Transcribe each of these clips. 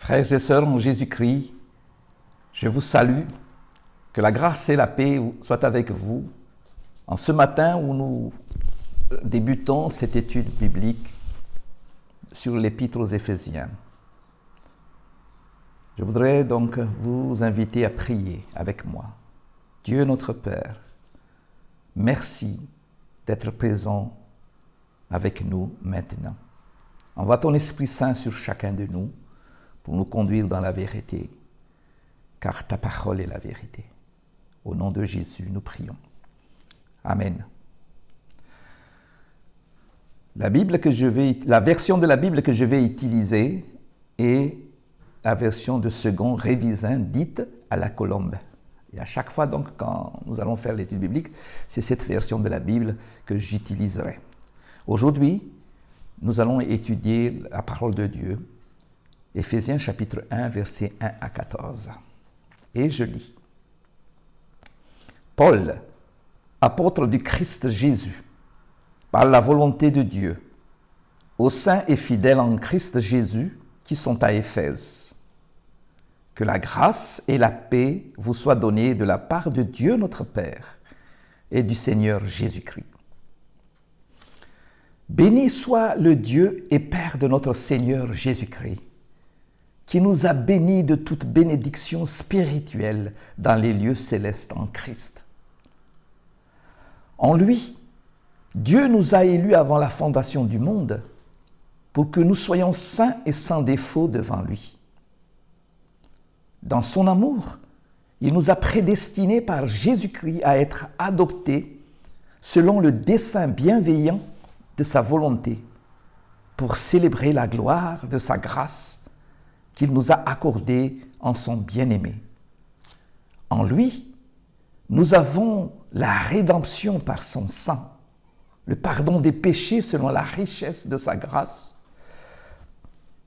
Frères et sœurs en Jésus-Christ, je vous salue, que la grâce et la paix soient avec vous en ce matin où nous débutons cette étude biblique sur l'Épître aux Éphésiens. Je voudrais donc vous inviter à prier avec moi. Dieu notre Père, merci d'être présent avec nous maintenant. Envoie ton Esprit Saint sur chacun de nous pour nous conduire dans la vérité, car ta parole est la vérité. Au nom de Jésus, nous prions. Amen. La version de la Bible que je vais utiliser est la version de Second Révisin, dite à la colombe. Et à chaque fois, donc, quand nous allons faire l'étude biblique, c'est cette version de la Bible que j'utiliserai. Aujourd'hui, nous allons étudier la parole de Dieu, Éphésiens chapitre 1, versets 1 à 14. Et je lis. Paul, apôtre du Christ Jésus, par la volonté de Dieu, aux saints et fidèles en Christ Jésus qui sont à Éphèse. Que la grâce et la paix vous soient données de la part de Dieu notre Père et du Seigneur Jésus-Christ. Béni soit le Dieu et Père de notre Seigneur Jésus-Christ, qui nous a bénis de toute bénédiction spirituelle dans les lieux célestes en Christ. En lui, Dieu nous a élus avant la fondation du monde pour que nous soyons saints et sans défaut devant lui. Dans son amour, il nous a prédestinés par Jésus-Christ à être adoptés selon le dessein bienveillant de sa volonté pour célébrer la gloire de sa grâce qu'il nous a accordée en son bien-aimé. En lui, nous avons la rédemption par son sang, le pardon des péchés selon la richesse de sa grâce,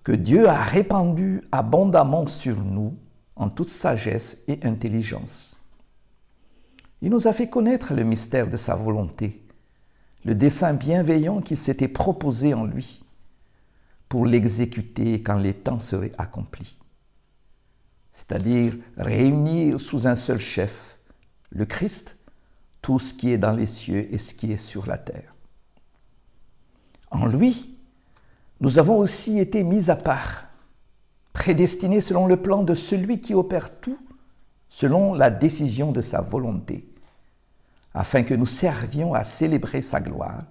que Dieu a répandu abondamment sur nous en toute sagesse et intelligence. Il nous a fait connaître le mystère de sa volonté, le dessein bienveillant qu'il s'était proposé en lui, pour l'exécuter quand les temps seraient accomplis. C'est-à-dire réunir sous un seul chef, le Christ, tout ce qui est dans les cieux et ce qui est sur la terre. En lui, nous avons aussi été mis à part, prédestinés selon le plan de celui qui opère tout, selon la décision de sa volonté, afin que nous servions à célébrer sa gloire,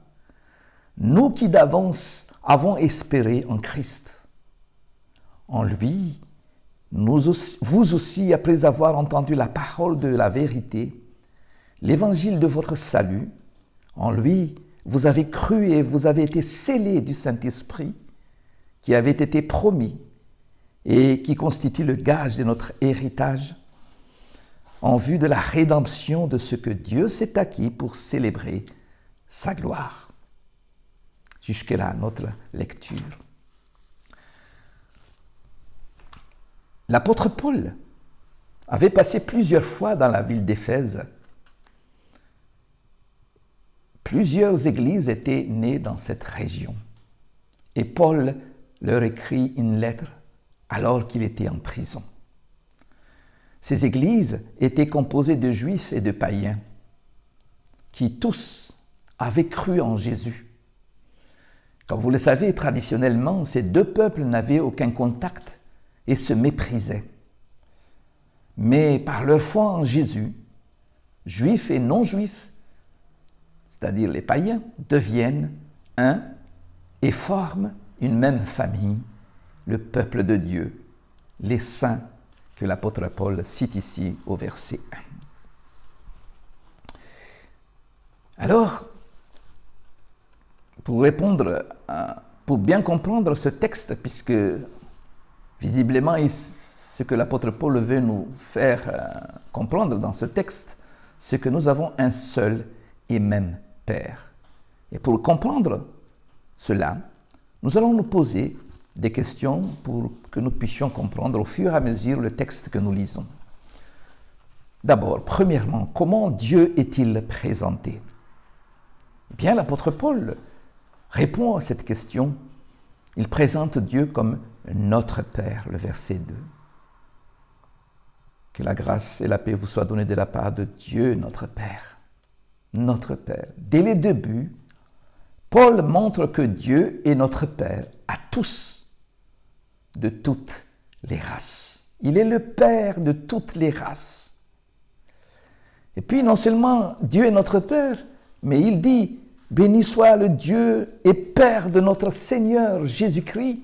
nous qui d'avance avons espéré en Christ. En lui, vous aussi, après avoir entendu la parole de la vérité, l'évangile de votre salut, en lui, vous avez cru et vous avez été scellés du Saint-Esprit qui avait été promis et qui constitue le gage de notre héritage en vue de la rédemption de ce que Dieu s'est acquis pour célébrer sa gloire. Jusque-là, notre lecture. L'apôtre Paul avait passé plusieurs fois dans la ville d'Éphèse. Plusieurs églises étaient nées dans cette région. Et Paul leur écrit une lettre alors qu'il était en prison. Ces églises étaient composées de juifs et de païens qui tous avaient cru en Jésus. Comme vous le savez, traditionnellement, ces deux peuples n'avaient aucun contact et se méprisaient. Mais par leur foi en Jésus, juifs et non-juifs, c'est-à-dire les païens, deviennent un et forment une même famille, le peuple de Dieu, les saints que l'apôtre Paul cite ici au verset 1. Alors, pour bien comprendre ce texte, puisque visiblement ce que l'apôtre Paul veut nous faire comprendre dans ce texte, c'est que nous avons un seul et même Père. Et pour comprendre cela, nous allons nous poser des questions pour que nous puissions comprendre au fur et à mesure le texte que nous lisons. D'abord, premièrement, comment Dieu est-il présenté? Eh bien, l'apôtre Paul répond à cette question. Il présente Dieu comme notre Père, le verset 2. Que la grâce et la paix vous soient données de la part de Dieu, notre Père. Notre Père. Dès les débuts, Paul montre que Dieu est notre Père à tous, de toutes les races. Il est le Père de toutes les races. Et puis non seulement Dieu est notre Père, mais il dit, béni soit le Dieu et Père de notre Seigneur Jésus-Christ.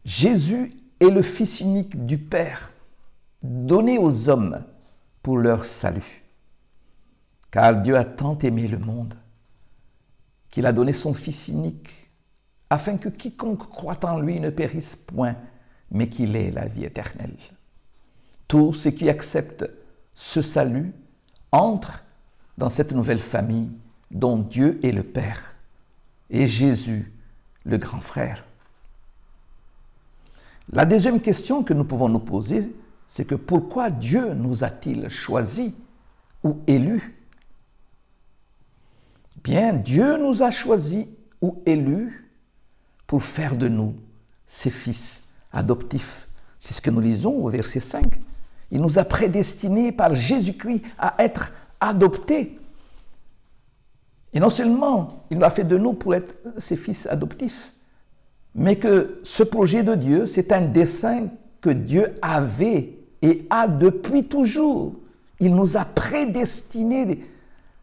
Jésus est le Fils unique du Père, donné aux hommes pour leur salut. Car Dieu a tant aimé le monde qu'il a donné son Fils unique, afin que quiconque croit en lui ne périsse point, mais qu'il ait la vie éternelle. Tous ceux qui acceptent ce salut entrent dans cette nouvelle famille dont Dieu est le Père et Jésus, le grand frère. La deuxième question que nous pouvons nous poser, c'est que pourquoi Dieu nous a-t-il choisis ou élus? Bien, Dieu nous a choisis ou élus pour faire de nous ses fils adoptifs. C'est ce que nous lisons au verset 5. Il nous a prédestinés par Jésus-Christ à être adoptés. Et non seulement il l'a fait de nous pour être ses fils adoptifs, mais que ce projet de Dieu, c'est un dessein que Dieu avait et a depuis toujours. Il nous a prédestinés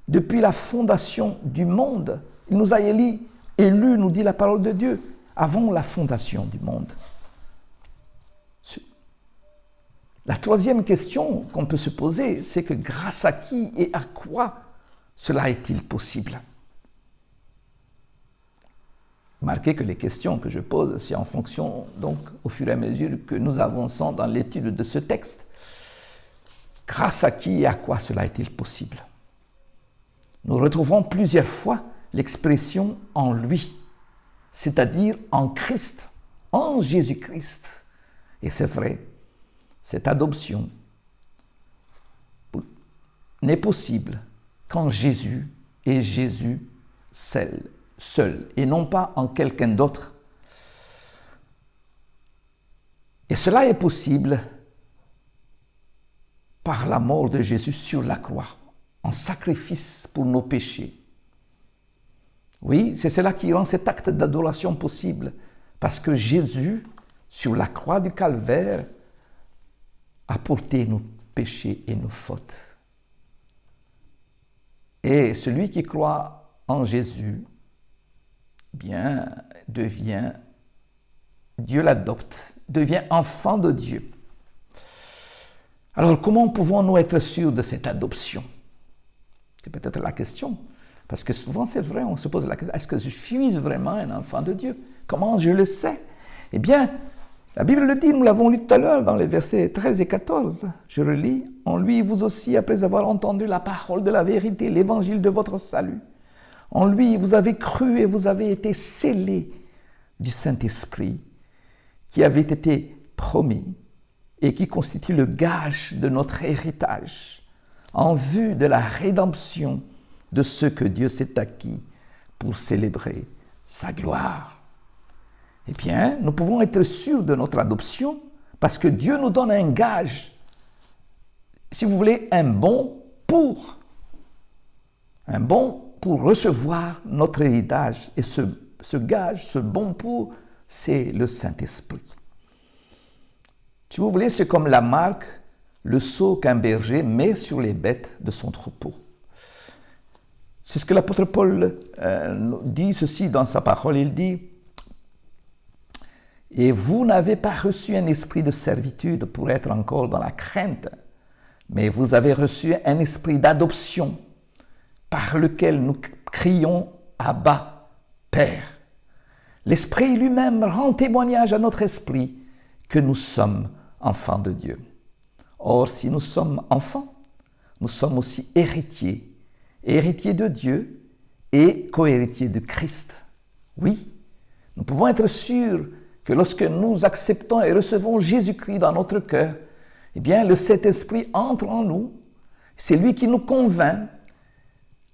depuis la fondation du monde. Il nous a élus, nous dit la parole de Dieu, avant la fondation du monde. La troisième question qu'on peut se poser, c'est que grâce à qui et à quoi cela est-il possible? Remarquez que les questions que je pose, c'est en fonction, donc, au fur et à mesure que nous avançons dans l'étude de ce texte. Grâce à qui et à quoi cela est-il possible? Nous retrouvons plusieurs fois l'expression « en lui », c'est-à-dire en Christ, en Jésus-Christ. Et c'est vrai, cette adoption n'est possible qu'en Jésus et Jésus seul, et non pas en quelqu'un d'autre. Et cela est possible par la mort de Jésus sur la croix, en sacrifice pour nos péchés. Oui, c'est cela qui rend cet acte d'adoration possible, parce que Jésus, sur la croix du calvaire, a porté nos péchés et nos fautes. Et celui qui croit en Jésus, bien, Dieu l'adopte, devient enfant de Dieu. Alors, comment pouvons-nous être sûrs de cette adoption? C'est peut-être la question. Parce que souvent, c'est vrai, on se pose la question, est-ce que je suis vraiment un enfant de Dieu? Comment je le sais? Eh bien, la Bible le dit, nous l'avons lu tout à l'heure dans les versets 13 et 14. Je relis, « En lui, vous aussi, après avoir entendu la parole de la vérité, l'évangile de votre salut, en lui, vous avez cru et vous avez été scellés du Saint-Esprit qui avait été promis et qui constitue le gage de notre héritage en vue de la rédemption de ce que Dieu s'est acquis pour célébrer sa gloire. » Eh bien, nous pouvons être sûrs de notre adoption parce que Dieu nous donne un gage, si vous voulez, un bon pour recevoir notre héritage. Et ce gage, ce bon pour, c'est le Saint-Esprit. Si vous voulez, c'est comme la marque, le sceau qu'un berger met sur les bêtes de son troupeau. C'est ce que l'apôtre Paul dit ceci dans sa parole. Il dit, « Et vous n'avez pas reçu un esprit de servitude pour être encore dans la crainte, mais vous avez reçu un esprit d'adoption par lequel nous crions « Abba, Père ». L'Esprit lui-même rend témoignage à notre esprit que nous sommes enfants de Dieu. Or, si nous sommes enfants, nous sommes aussi héritiers, héritiers de Dieu et co-héritiers de Christ. Oui, nous pouvons être sûrs que lorsque nous acceptons et recevons Jésus-Christ dans notre cœur, eh bien, le Saint-Esprit entre en nous. C'est lui qui nous convainc.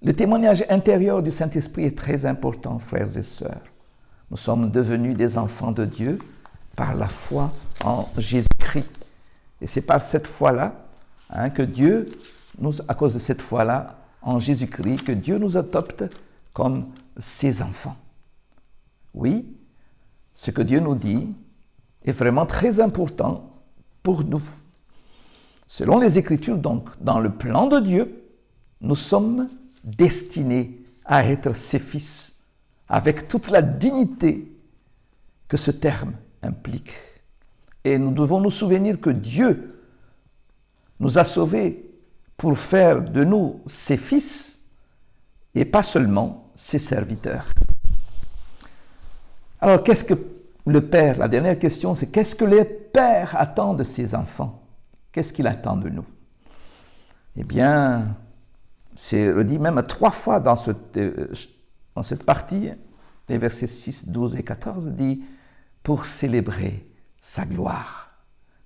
Le témoignage intérieur du Saint-Esprit est très important, frères et sœurs. Nous sommes devenus des enfants de Dieu par la foi en Jésus-Christ. Et c'est par cette foi-là que Dieu, à cause de cette foi-là en Jésus-Christ, que Dieu nous adopte comme ses enfants. Oui, ce que Dieu nous dit est vraiment très important pour nous. Selon les Écritures, donc, dans le plan de Dieu, nous sommes destinés à être ses fils, avec toute la dignité que ce terme implique. Et nous devons nous souvenir que Dieu nous a sauvés pour faire de nous ses fils et pas seulement ses serviteurs. Alors, qu'est-ce que le Père, la dernière question, c'est qu'est-ce que les pères attendent de ses enfants? Qu'est-ce qu'il attend de nous? Eh bien, c'est redit même 3 fois dans cette partie, les versets 6, 12 et 14, dit « pour célébrer sa gloire ».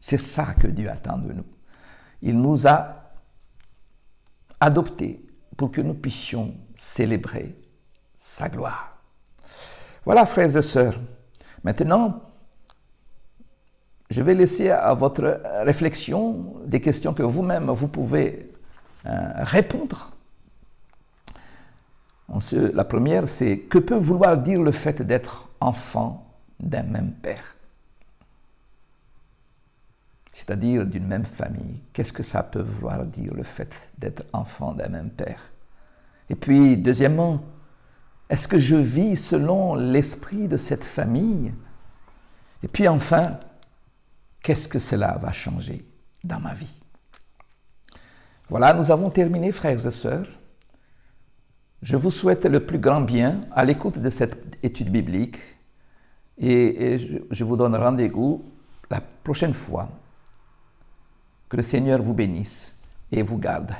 C'est ça que Dieu attend de nous. Il nous a adoptés pour que nous puissions célébrer sa gloire. Voilà, frères et sœurs. Maintenant, je vais laisser à votre réflexion des questions que vous-même, vous pouvez répondre. La première, c'est que peut vouloir dire le fait d'être enfant d'un même père? C'est-à-dire d'une même famille. Qu'est-ce que ça peut vouloir dire le fait d'être enfant d'un même père? Et puis, deuxièmement, est-ce que je vis selon l'esprit de cette famille? Et puis enfin, qu'est-ce que cela va changer dans ma vie? Voilà, nous avons terminé, frères et sœurs. Je vous souhaite le plus grand bien à l'écoute de cette étude biblique et je vous donne rendez-vous la prochaine fois. Que le Seigneur vous bénisse et vous garde.